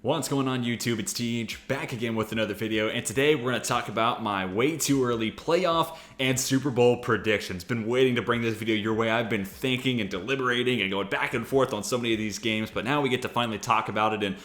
What's going on YouTube? It's TH back again with another video, and today we're going to talk about my way too early playoff and Super Bowl predictions. Been waiting to bring this video your way. I've been thinking and deliberating and going back and forth on so many of these games, but now we get to finally talk about it and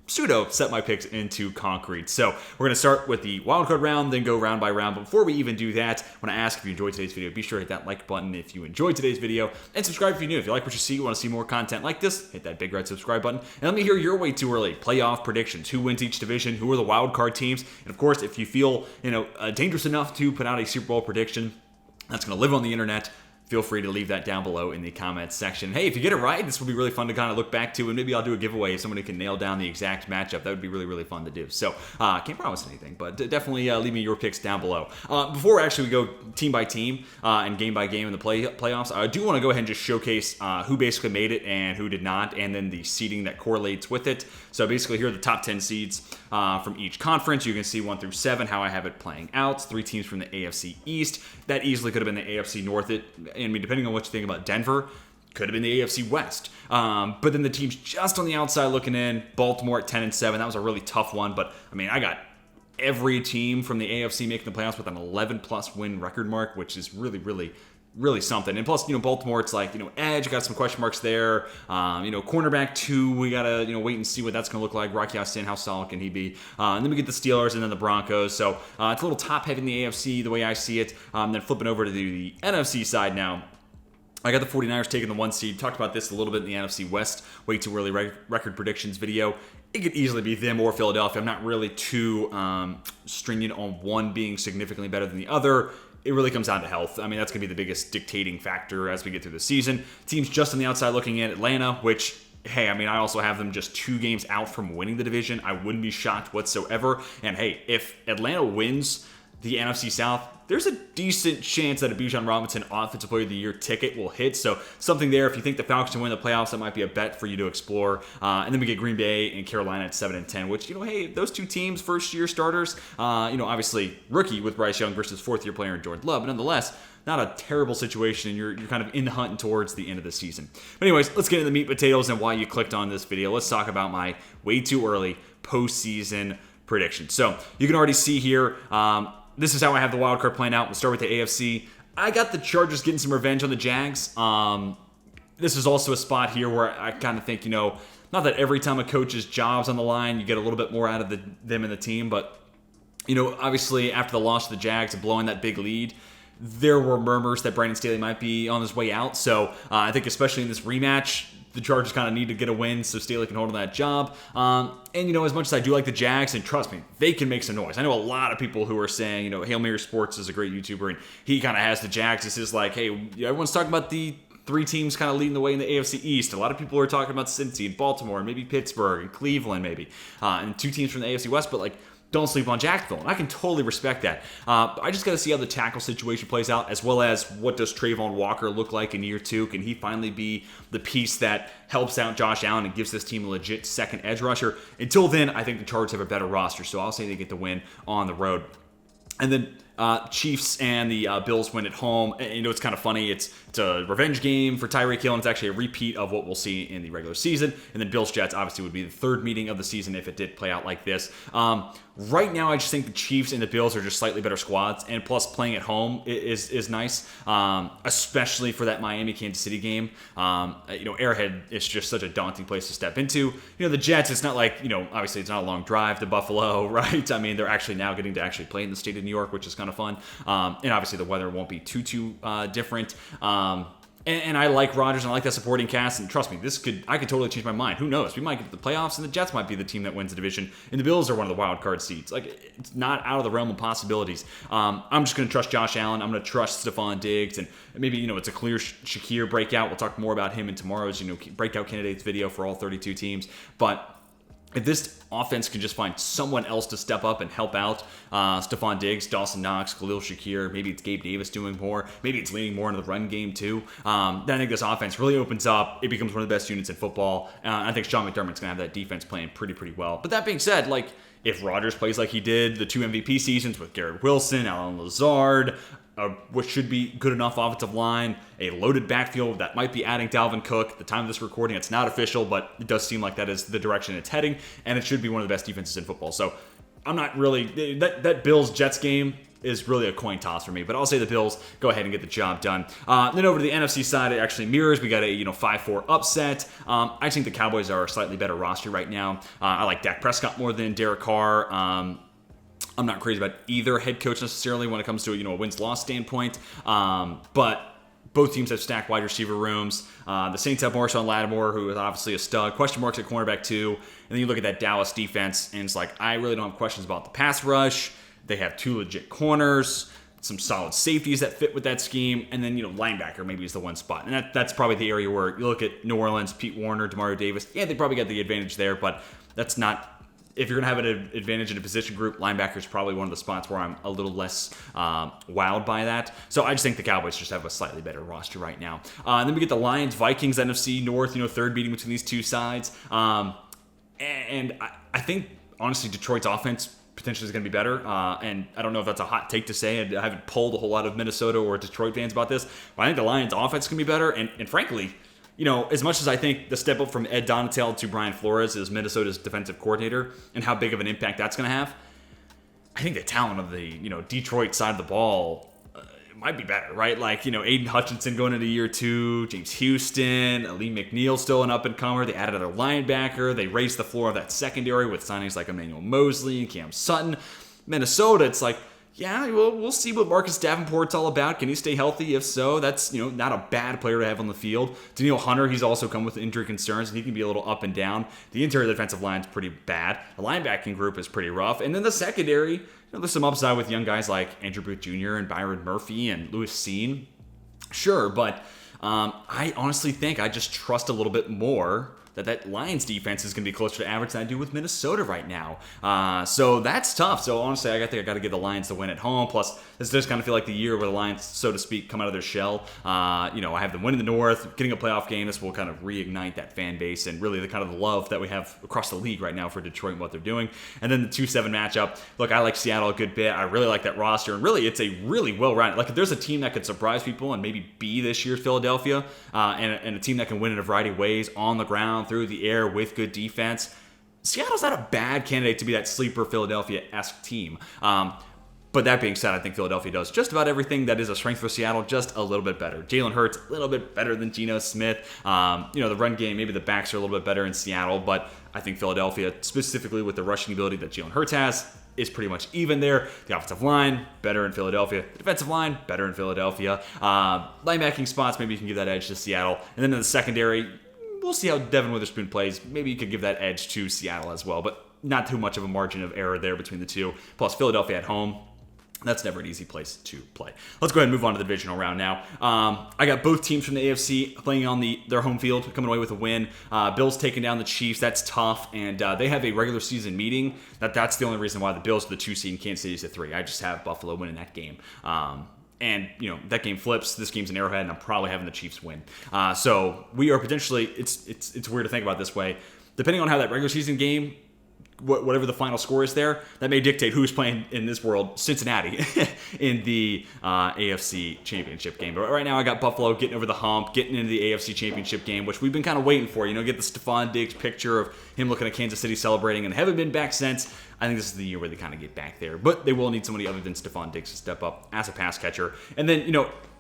pseudo set my picks into concrete. So we're going to start with the wildcard round, then go round by round. But before we even do that, I want to ask if you enjoyed today's video, be sure to hit that like button if you enjoyed today's video, and subscribe if you're new. If you like what you see, you want to see more content like this, hit that big red subscribe button. And let me hear your way too early playoff predictions. Who wins each division? Who are the wildcard teams? And of course, if you feel dangerous enough to put out a Super Bowl prediction that's going to live on the internet, feel free to leave that down below in the comments section. Hey, if you get it right, this will be really fun to kind of look back to, and maybe I'll do a giveaway if somebody can nail down the exact matchup. That would be really, really fun to do. So, can't promise anything, but definitely leave me your picks down below. Before actually we go team by team and game by game in the playoffs, I do want to go ahead and just showcase who basically made it and who did not, and then the seeding that correlates with it. So basically here are the top 10 seeds from each conference. You can see 1 through 7 how I have it playing out. It's 3 teams from the AFC East. That easily could have been the AFC North. I mean, depending on what you think about Denver, could have been the AFC West. But then the teams just on the outside looking in, Baltimore at 10-7. That was a really tough one. But, I mean, I got every team from the AFC making the playoffs with an 11-plus win record mark, which is really, really something. And plus, Baltimore, it's like, edge, got some question marks there. Cornerback 2, we got to, wait and see what that's going to look like. Rocky Austin, how solid can he be? And then we get the Steelers and then the Broncos. So it's a little top-heavy in the AFC, the way I see it. Then flipping over to the NFC side now. I got the 49ers taking the 1 seed. Talked about this a little bit in the NFC West way too early record predictions video. It could easily be them or Philadelphia. I'm not really too stringent on one being significantly better than the other. It really comes down to health. I mean, that's going to be the biggest dictating factor as we get through the season. Teams just on the outside looking at Atlanta, which, hey, I mean, I also have them just 2 games out from winning the division. I wouldn't be shocked whatsoever. And hey, if Atlanta wins the NFC South, there's a decent chance that a Bijan Robinson Offensive Player of the Year ticket will hit. So something there. If you think the Falcons can win the playoffs, that might be a bet for you to explore. And then we get Green Bay and Carolina at 7-10, which, hey, those 2 teams, first-year starters, obviously rookie with Bryce Young versus fourth-year player in Jordan Love. But nonetheless, not a terrible situation, and you're kind of in the hunt towards the end of the season. But anyways, let's get into the meat and potatoes and why you clicked on this video. Let's talk about my way too early postseason predictions. So you can already see here, this is how I have the wild card playing out. We'll start with the AFC. I got the Chargers getting some revenge on the Jags. This is also a spot here where I kind of think, not that every time a coach's job's on the line, you get a little bit more out of them and the team, but, obviously after the loss to the Jags and blowing that big lead, there were murmurs that Brandon Staley might be on his way out. So I think especially in this rematch, the Chargers kind of need to get a win so Staley can hold on that job. And, as much as I do like the Jags, and trust me, they can make some noise. I know a lot of people who are saying, Hail Mary Sports is a great YouTuber, and he kind of has the Jags. This is like, hey, everyone's talking about the 3 teams kind of leading the way in the AFC East. A lot of people are talking about Cincy and Baltimore, and maybe Pittsburgh and Cleveland maybe, and 2 teams from the AFC West, but like, don't sleep on Jacksonville. And I can totally respect that. I just got to see how the tackle situation plays out, as well as what does Trayvon Walker look like in year 2. Can he finally be the piece that helps out Josh Allen and gives this team a legit second edge rusher? Until then, I think the Chargers have a better roster, so I'll say they get the win on the road. And then Chiefs and the Bills win at home. It's kind of funny. It's a revenge game for Tyreek Hill, and it's actually a repeat of what we'll see in the regular season. And then Bills-Jets obviously would be the 3rd meeting of the season if it did play out like this. Right now, I just think the Chiefs and the Bills are just slightly better squads, and plus playing at home is nice, especially for that Miami-Kansas City game. Arrowhead is just such a daunting place to step into. The Jets, it's not like, obviously it's not a long drive to Buffalo, right? I mean, they're actually now getting to actually play in the state of New York, which is kind of fun. And obviously the weather won't be too different. And I like Rodgers, and I like that supporting cast, and trust me, I could totally change my mind. Who knows? We might get to the playoffs, and the Jets might be the team that wins the division, and the Bills are one of the wild card seeds. Like, it's not out of the realm of possibilities. I'm just going to trust Josh Allen. I'm going to trust Stephon Diggs, and maybe, it's a clear Shakir breakout. We'll talk more about him in tomorrow's, breakout candidates video for all 32 teams. But if this offense can just find someone else to step up and help out, Stephon Diggs, Dawson Knox, Khalil Shakir, maybe it's Gabe Davis doing more, maybe it's leaning more into the run game too, then I think this offense really opens up. It becomes one of the best units in football. I think Sean McDermott's going to have that defense playing pretty well. But that being said, if Rodgers plays like he did the 2 MVP seasons with Garrett Wilson, Alan Lazard, what should be good enough offensive line, a loaded backfield that might be adding Dalvin Cook. At the time of this recording, it's not official, but it does seem like that is the direction it's heading, and it should be one of the best defenses in football. So I'm not really, that Bills-Jets game is really a coin toss for me, but I'll say the Bills go ahead and get the job done. Then over to the NFC side, it actually mirrors. We got a 5-4 upset. I think the Cowboys are a slightly better roster right now. I like Dak Prescott more than Derek Carr. I'm not crazy about either head coach necessarily when it comes to a wins-loss standpoint, but both teams have stacked wide receiver rooms. The Saints have Marshawn Lattimore, who is obviously a stud. Question marks at cornerback too. And then you look at that Dallas defense, and it's like, I really don't have questions about the pass rush. They have 2 legit corners, some solid safeties that fit with that scheme, and then linebacker maybe is the one spot. And that's probably the area where you look at New Orleans, Pete Warner, Demario Davis. Yeah, they probably got the advantage there, but that's not. If you're going to have an advantage in a position group, linebacker is probably one of the spots where I'm a little less wowed by that. So I just think the Cowboys just have a slightly better roster right now. And then we get the Lions, Vikings, NFC North, third meeting between these two sides. And I think, honestly, Detroit's offense potentially is going to be better. And I don't know if that's a hot take to say. I haven't polled a whole lot of Minnesota or Detroit fans about this. But I think the Lions' offense is going to be better. And frankly, as much as I think the step up from Ed Donatell to Brian Flores as Minnesota's defensive coordinator and how big of an impact that's going to have, I think the talent of the, Detroit side of the ball might be better, right? Like, Aiden Hutchinson going into year 2, James Houston, Ali McNeil still an up-and-comer. They added another linebacker. They raised the floor of that secondary with signings like Emmanuel Mosley and Cam Sutton. Minnesota, it's like, yeah, we'll see what Marcus Davenport's all about. Can he stay healthy? If so, that's not a bad player to have on the field. Daniil Hunter, he's also come with injury concerns, and he can be a little up and down. The interior defensive line's pretty bad. The linebacking group is pretty rough. And then the secondary, there's some upside with young guys like Andrew Booth Jr. and Byron Murphy and Louis Cine. Sure, but I honestly think I just trust a little bit more that Lions defense is going to be closer to average than I do with Minnesota right now. So that's tough. So honestly, I think I got to give the Lions the win at home. Plus, this does kind of feel like the year where the Lions, so to speak, come out of their shell. I have them winning the North, getting a playoff game. This will kind of reignite that fan base and really the kind of the love that we have across the league right now for Detroit and what they're doing. And then the 2-7 matchup. Look, I like Seattle a good bit. I really like that roster. And really, it's a really well-rounded. Like, if there's a team that could surprise people and maybe be this year's Philadelphia, and a team that can win in a variety of ways on the ground, through the air, with good defense, Seattle's not a bad candidate to be that sleeper Philadelphia-esque team. But that being said, I think Philadelphia does just about everything that is a strength for Seattle, just a little bit better. Jalen Hurts, a little bit better than Geno Smith. The run game, maybe the backs are a little bit better in Seattle, but I think Philadelphia, specifically with the rushing ability that Jalen Hurts has, is pretty much even there. The offensive line, better in Philadelphia. The defensive line, better in Philadelphia. Linebacking spots, maybe you can give that edge to Seattle. And then in the secondary, we'll see how Devin Witherspoon plays. Maybe you could give that edge to Seattle as well, but not too much of a margin of error there between the two. Plus, Philadelphia at home, that's never an easy place to play. Let's go ahead and move on to the divisional round now. I got both teams from the AFC playing on their home field, coming away with a win. Bills taking down the Chiefs. That's tough, and they have a regular season meeting. That's the only reason why the Bills are the 2 seed and Kansas City's the 3. I just have Buffalo winning that game. And, that game flips. This game's an Arrowhead, and I'm probably having the Chiefs win. So we are potentially, it's weird to think about it this way. Depending on how that regular season game, whatever the final score is there, that may dictate who's playing in this world, Cincinnati, in the AFC Championship game. But right now I got Buffalo getting over the hump, getting into the AFC Championship game, which we've been kind of waiting for. Get the Stephon Diggs picture of him looking at Kansas City celebrating, and haven't been back since. I think this is the year where they kind of get back there. But they will need somebody other than Stephon Diggs to step up as a pass catcher. And then,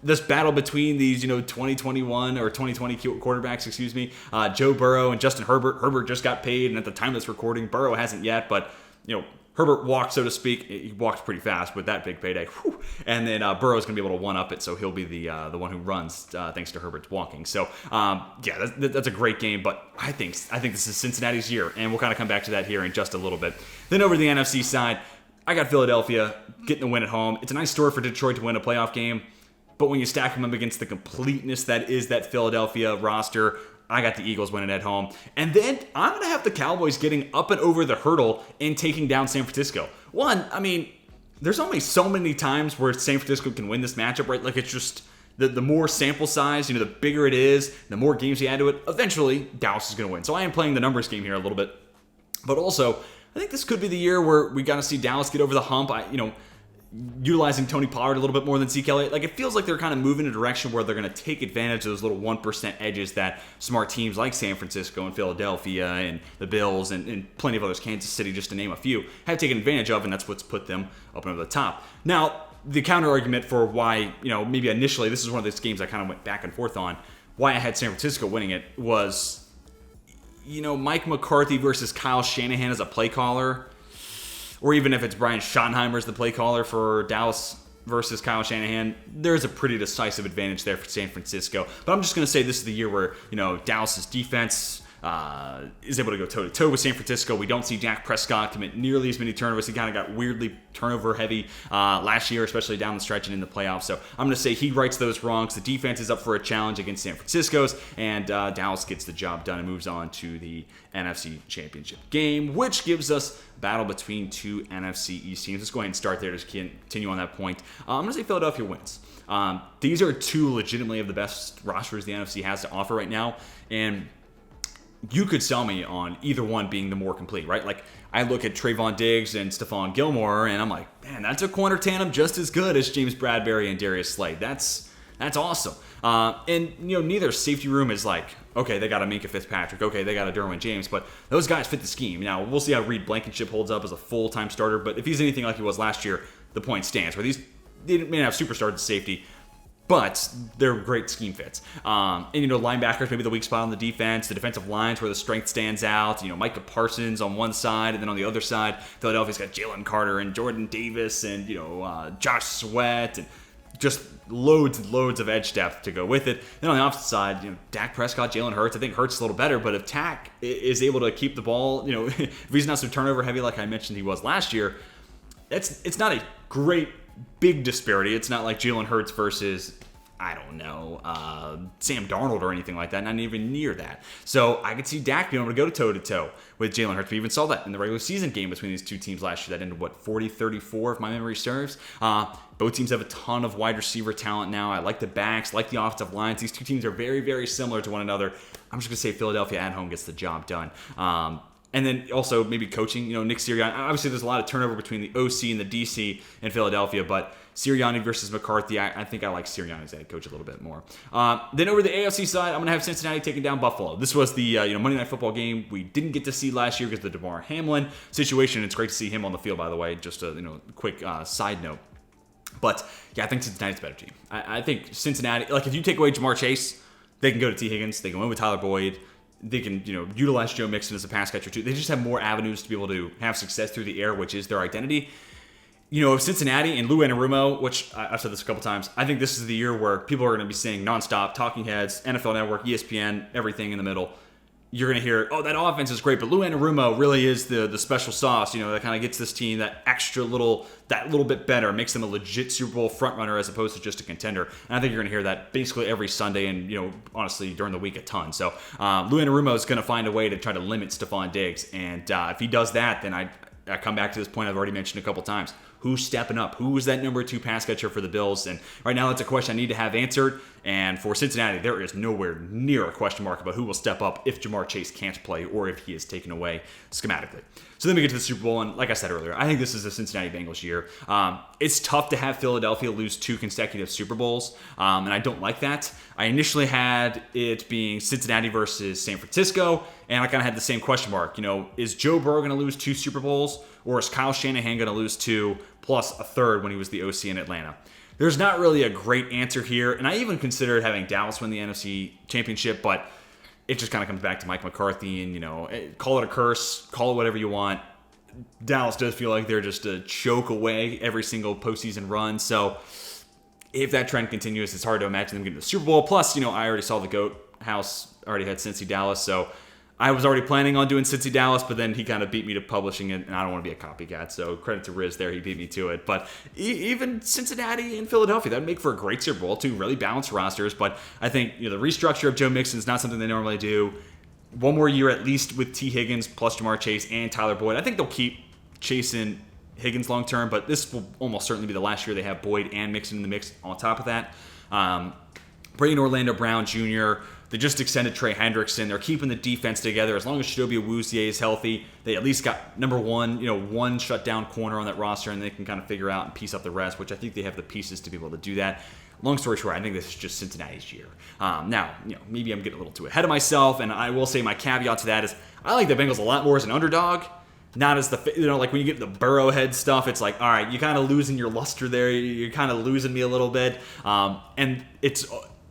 this battle between these, 2021 or 2020 quarterbacks, Joe Burrow and Justin Herbert. Herbert just got paid, and at the time of this recording, Burrow hasn't yet, but, Herbert walked, so to speak. He walked pretty fast with that big payday. Whew. And then Burrow's going to be able to one-up it, so he'll be the one who runs thanks to Herbert's walking. So, that's a great game, but I think this is Cincinnati's year, and we'll kind of come back to that here in just a little bit. Then over to the NFC side, I got Philadelphia getting the win at home. It's a nice story for Detroit to win a playoff game, but when you stack them up against the completeness that is that Philadelphia roster, I got the Eagles winning at home. And then I'm going to have the Cowboys getting up and over the hurdle and taking down San Francisco. There's only so many times where San Francisco can win this matchup, right? Like, it's just the more sample size, the bigger it is, the more games you add to it, eventually Dallas is going to win. So I am playing the numbers game here a little bit. But also, I think this could be the year where we got to see Dallas get over the hump. utilizing Tony Pollard a little bit more than Zeke Elliott. Like, it feels like they're kind of moving in a direction where they're going to take advantage of those little 1% edges that smart teams like San Francisco and Philadelphia and the Bills and plenty of others, Kansas City, just to name a few, have taken advantage of, and that's what's put them up and over the top. Now, the counter argument for why, maybe initially, this is one of those games I kind of went back and forth on, why I had San Francisco winning it was, Mike McCarthy versus Kyle Shanahan as a play caller, or even if it's Brian Schottenheimer as the play caller for Dallas versus Kyle Shanahan, there's a pretty decisive advantage there for San Francisco. But I'm just going to say this is the year where, Dallas's defense is able to go toe-to-toe with San Francisco. We don't see Dak Prescott commit nearly as many turnovers. He kind of got weirdly turnover-heavy last year, especially down the stretch and in the playoffs. So I'm going to say he rights those wrongs. The defense is up for a challenge against San Francisco's, and Dallas gets the job done and moves on to the NFC Championship game, which gives us a battle between two NFC East teams. Let's go ahead and start there to continue on that point. I'm going to say Philadelphia wins. These are two legitimately of the best rosters the NFC has to offer right now, and you could sell me on either one being the more complete, right? Like, I look at Trayvon Diggs and Stephon Gilmore, and I'm like, man, that's a corner tandem just as good as James Bradbury and Darius Slade. That's awesome. And, neither safety room is like, okay, they got a Minka Fitzpatrick. Okay, they got a Derwin James. But those guys fit the scheme. Now, we'll see how Reed Blankenship holds up as a full-time starter. But if he's anything like he was last year, the point stands. Where they may not have superstars at safety, but they're great scheme fits. And, linebackers, maybe the weak spot on the defense. The defensive lines where the strength stands out. Micah Parsons on one side, and then on the other side, Philadelphia's got Jalen Carter and Jordan Davis and, Josh Sweat and just loads and loads of edge depth to go with it. Then on the opposite side, Dak Prescott, Jalen Hurts. I think Hurts is a little better, but if Dak is able to keep the ball, if he's not so turnover heavy like I mentioned he was last year, it's not a great big disparity. It's not like Jalen Hurts versus, I don't know, Sam Darnold or anything like that, not even near that. So I could see Dak being able to go toe-to-toe with Jalen Hurts. We even saw that in the regular season game between these two teams last year. That ended, 40-34 if my memory serves. Both teams have a ton of wide receiver talent now. I like the backs, like the offensive lines. These two teams are very, very similar to one another. I'm just going to say Philadelphia at home gets the job done. And then also maybe coaching, Nick Sirianni. Obviously, there's a lot of turnover between the OC and the DC in Philadelphia, but Sirianni versus McCarthy, I think I like Sirianni as head coach a little bit more. Then over the AFC side, I'm going to have Cincinnati taking down Buffalo. This was the Monday Night Football game we didn't get to see last year because of the DeMar Hamlin situation. It's great to see him on the field, by the way. Just a quick side note. But yeah, I think Cincinnati's a better team. I think Cincinnati, like if you take away Jamar Chase, they can go to T. Higgins. They can win with Tyler Boyd. They can, utilize Joe Mixon as a pass catcher too. They just have more avenues to be able to have success through the air, which is their identity. Cincinnati and Lou Anarumo, which I've said this a couple times, I think this is the year where people are going to be saying nonstop, talking heads, NFL Network, ESPN, everything in the middle. You're going to hear, oh, that offense is great, but Lou Anarumo really is the special sauce, that kind of gets this team that little bit better, makes them a legit Super Bowl frontrunner as opposed to just a contender. And I think you're going to hear that basically every Sunday and, honestly, during the week a ton. So Lou Anarumo is going to find a way to try to limit Stephon Diggs. And if he does that, then I come back to this point I've already mentioned a couple times. Who's stepping up? Who is that number 2 pass catcher for the Bills? And right now, that's a question I need to have answered. And for Cincinnati, there is nowhere near a question mark about who will step up if Jamar Chase can't play or if he is taken away schematically. So then we get to the Super Bowl, and like I said earlier, I think this is a Cincinnati Bengals year. It's tough to have Philadelphia lose 2 consecutive Super Bowls, and I don't like that. I initially had it being Cincinnati versus San Francisco, and I kind of had the same question mark. Is Joe Burrow going to lose 2 Super Bowls, or is Kyle Shanahan going to lose 2 plus a third when he was the OC in Atlanta? There's not really a great answer here, and I even considered having Dallas win the NFC Championship, but it just kind of comes back to Mike McCarthy and, call it a curse, call it whatever you want. Dallas does feel like they're just a choke away every single postseason run, so if that trend continues, it's hard to imagine them getting the Super Bowl. Plus, I already saw the GOAT house, already had Cincy Dallas, so I was already planning on doing Cincy Dallas, but then he kind of beat me to publishing it, and I don't want to be a copycat, so credit to Riz there, he beat me to it. But even Cincinnati and Philadelphia, that would make for a great Super Bowl, 2 really balanced rosters, but I think the restructure of Joe Mixon is not something they normally do. One more year at least with T. Higgins plus Jamar Chase and Tyler Boyd. I think they'll keep chasing Higgins long term, but this will almost certainly be the last year they have Boyd and Mixon in the mix on top of that. Bringing Orlando Brown Jr., They just extended Trey Hendrickson. They're keeping the defense together. As long as Chidobe Awuzie is healthy, they at least got number one shutdown corner on that roster, and they can kind of figure out and piece up the rest, which I think they have the pieces to be able to do that. Long story short, I think this is just Cincinnati's year. Now, maybe I'm getting a little too ahead of myself, and I will say my caveat to that is I like the Bengals a lot more as an underdog. Not as like when you get the Burrowhead stuff, it's like, all right, you're kind of losing your luster there. You're kind of losing me a little bit. And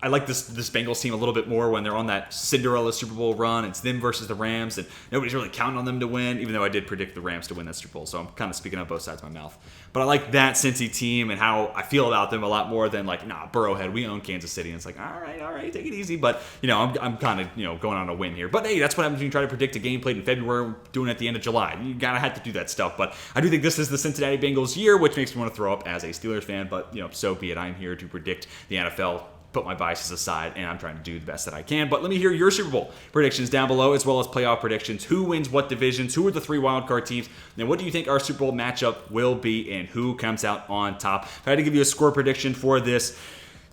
I like this Bengals team a little bit more when they're on that Cinderella Super Bowl run. It's them versus the Rams, and nobody's really counting on them to win, even though I did predict the Rams to win that Super Bowl. So I'm kind of speaking out both sides of my mouth. But I like that Cincy team and how I feel about them a lot more than like, Burrowhead, we own Kansas City. And it's like, all right, take it easy. But, I'm kind of, going on a win here. But hey, that's what happens when you try to predict a game played in February, doing it at the end of July. You gotta have to do that stuff. But I do think this is the Cincinnati Bengals year, which makes me want to throw up as a Steelers fan. But, so be it. I'm here to predict the NFL. Put my biases aside, and I'm trying to do the best that I can. But let me hear your Super Bowl predictions down below, as well as playoff predictions. Who wins what divisions? Who are the 3 wildcard teams? And what do you think our Super Bowl matchup will be, and who comes out on top? If I had to give you a score prediction for this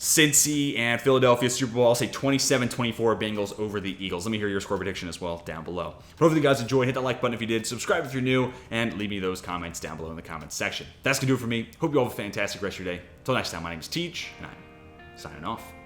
Cincy and Philadelphia Super Bowl, I'll say 27-24 Bengals over the Eagles. Let me hear your score prediction as well down below. Hopefully you guys enjoyed. Hit that like button if you did. Subscribe if you're new, and leave me those comments down below in the comments section. That's going to do it for me. Hope you all have a fantastic rest of your day. Until next time, my name is Teach, and I'm signing off.